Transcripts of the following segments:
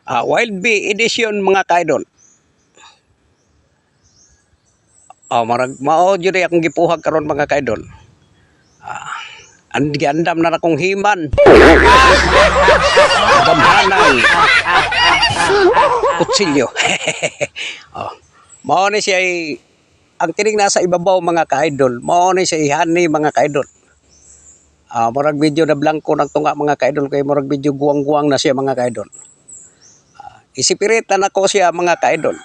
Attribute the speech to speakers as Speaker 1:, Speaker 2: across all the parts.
Speaker 1: Wild Bee edition mga kaidol. Marag mao jud akong gipuhag karon mga kaidol. Andi andam na akong himan. Gamhanay. Kutsilyo. oh. Mao ni siya ang kining nasa ibabaw mga kaidol. Mao ni siya ihani mga kaidol. Murag video na blanco nagtunga mga kaidol kay murag video guwang-guwang na siya mga kaidol. Isipiritan ako siya mga kaidol.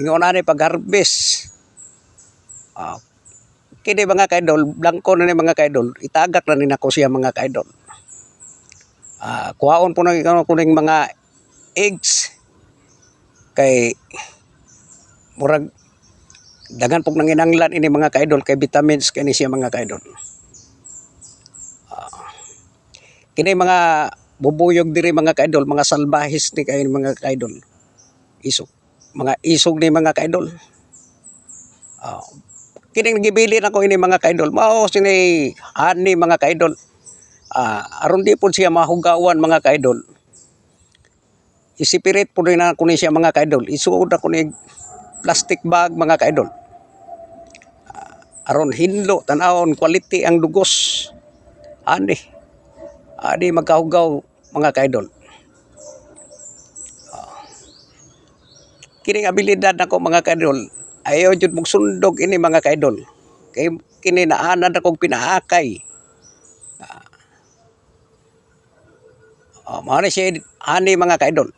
Speaker 1: Ingon ani pag-harvest. Kini mga kaidol, blanco na ni mga kaidol, itagak na rin ako siya mga kaidol. Kuhaon po na kuning mga eggs kay murag dagan pong nanginanglan ini mga kaidol kay vitamins kani siya mga kaidol. Kini mga bubuyog diri mga kaidol, mga salbahis ni kay mga kaidol. Isog. Mga isog ni mga kaidol. Kining gibili nako ini mga kaidol. Mao sini ani mga kaidol. Aron di po siya mahugawan mga kaidol. Isipirit po rin ako ni siya mga kaidol. Isuod ako ni plastic bag mga kaidol. Aron hinlo, tanawon, quality ang dugos. Ani magkahugaw mga kaidol. Kining abilidad nako mga kaidol. Ayaw jud mong sundog ini mga kaidol. Kay kini naanan akong pinaakay. Mao ni siya ani mga kaidol.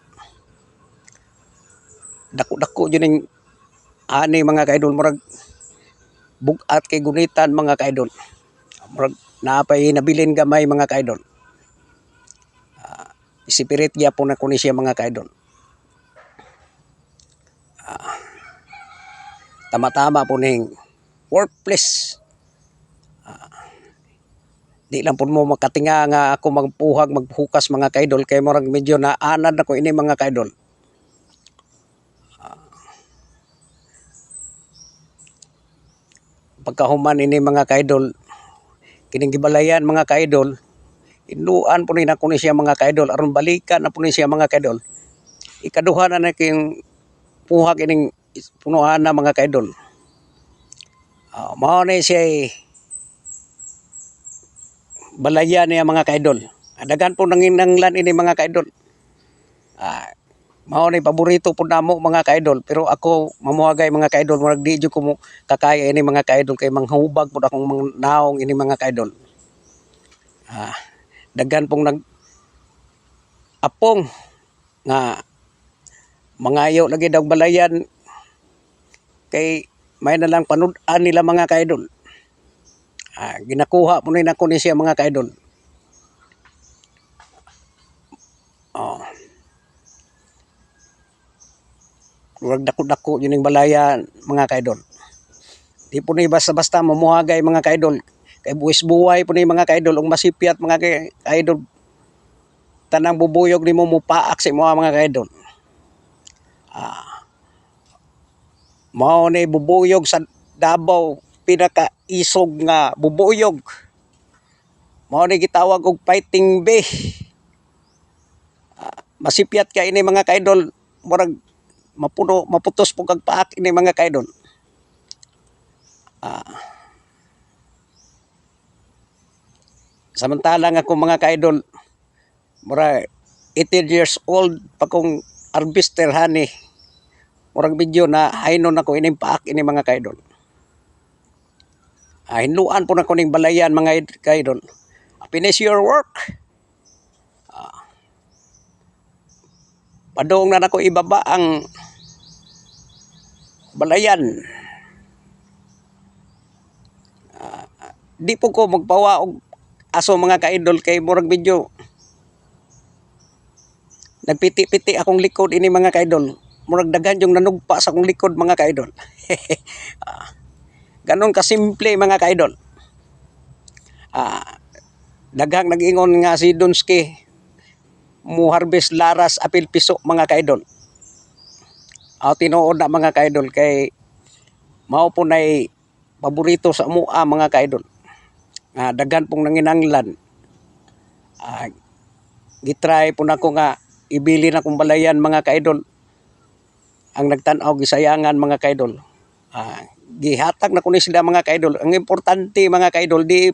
Speaker 1: Dako-dako jud ning ani mga kaidol murag bugat kay gunitan mga kaidol. Murag napay nabilin gamay mga kaidol. Isipirit gyapon ako ni siya mga kaidol. Tama-tama po ning workplace. Di lang po mo makatinga nga ako magpuhag maghukas mga kaidol kay murag medyo naanad ako ini mga kaidol. Pagkahuman ini mga kaidol kining gibalayan mga kaidol inuan po ni nako ni siya mga kaidol aron balikan na po ni siya mga kaidol. Ikaduha na king puhag ining punuan na mga kaidol. Mao ni siya balayan niya mga kaidol. Dagan po nanginanglan ini mga kaidol. Mao ni paborito po namo mga kaidol pero ako mamuhagay mga kaidol murag di jud ko mo kakaya ini mga kaidol kay manghubag po akong mga naong ini mga kaidol. Dagan pong apong nga mangayo lagi daw balayan kay may na lang panud-an nila mga kaidol. Ginakuha po ni nako ni siya mga kaidol. Murag dako-dako yun yung balayan mga kaidol. Di po ni basta-basta mamuhagay mga kaidol. Kay buwis buhay po ni mga kaidol. Ang masipyat mga kaidol. Tanang bubuyog ni mo mupaak sa mga kaidol. Mao ni bubuyog sa Davao. Pinaka-isog nga bubuyog. Mao ni gitawag og fighting bee. Masipyat ka ini mga kaidol. Murag maputos po kag paak ini mga kaidol. Samantalang ako mga kaidol murag 18 years old pa kong harvester hani. Murag video na haynon ako ining paak ini mga kaidol. Hinluan po na ko ning balayan mga kaidol. Finish your work. Padung na nako ibaba ang balayan. Di po ko magpawa og aso mga kaidol kay murag video. Nagpiti-piti akong likod ini mga kaidol. Murag daghan yung nanugpa sa akong likod mga kaidol. Ganon kasimple mga kaidol. Daghang nag-ingon nga si Donsky mu harvest laras apil piso mga kaidol. Tinuod na mga kaidol kay mao po nay paborito sa mua mga kaidol. Daghan pong nanginanglan. Gitry po nako nga ibili na kong balayan mga kaidol. Ang nagtan-aw gisayangan mga kaidol. Gihatag na ko ni sila mga kaidol. Ang importante mga kaidol, di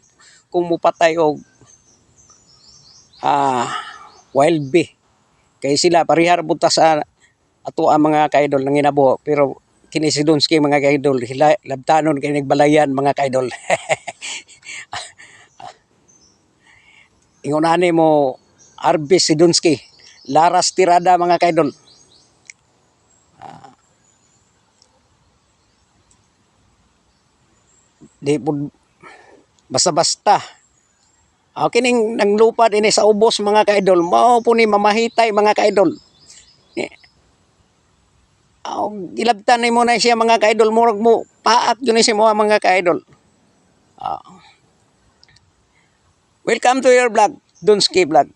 Speaker 1: kung mupatay og wild bee. Kay sila parihar buta sa ato ang mga kaidol nang inabo. Pero kini si Dunsky mga kaidol, labtanon kay nagbalayan mga kaidol. Ingunani mo Arbis si Dunsky. Laras tirada mga kaidol. Di po basta-basta. Kining nanglupad ini sa ubos mga kaidol. Mao po ni mamahitay mga kaidol. Ilabtan ni mo na siya mga kaidol. Murag mo paak yun si mga kaidol. Welcome to your vlog, Dunsky Vlog.